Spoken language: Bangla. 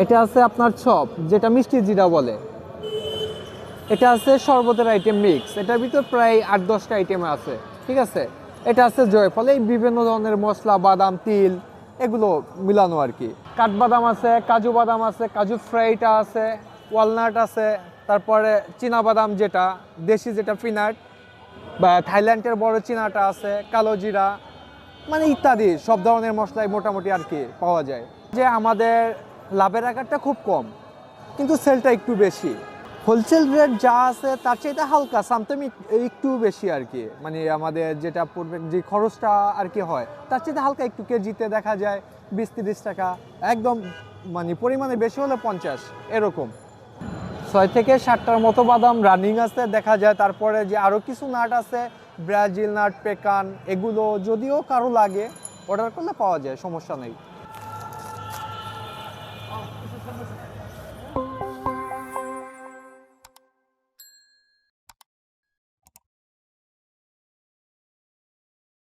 এটা আছে আপনার চপ, যেটা মিষ্টি জিরা বলে। এটা আছে শরবতের আইটেম মিক্স, এটার ভিতর প্রায় 8-10টা আইটেম আছে। ঠিক আছে, এটা আছে জয়ফল, এই বিভিন্ন ধরনের মশলা, বাদাম, তিল, এগুলো মিলানো আর কি। কাঠবাদাম আছে, কাজু বাদাম আছে, কাজু ফ্রাইটা আছে, ওয়ালনাট আছে, তারপরে চীনা বাদাম যেটা দেশি, যেটা পিনাট, বা থাইল্যান্ডের বড় চীনাটা আছে, কালো জিরা, মানে ইত্যাদি সব ধরনের মশলাই মোটামুটি আর কি পাওয়া যায়। যে আমাদের লাভের আকারটা খুব কম, কিন্তু সেলটা একটু বেশি। হোলসেল রেট যা আছে তার চাইতে হালকা সামথিং একটু বেশি আর কি, মানে আমাদের যেটা পড়বে যে খরচটা আর কি হয় তার চাইতে হালকা একটু, কেজিতে দেখা যায় 20-30 টাকা, একদম মানে পরিমাণে বেশি হলে 50 এরকম। 6 থেকে 7টার মতো বাদাম রানিং আছে দেখা যায়। তারপরে যে আরও কিছু নাট আছে, ব্রাজিল নাট, পেকান, এগুলো যদিও কারো লাগে অর্ডার করলে পাওয়া যায়, সমস্যা নেই।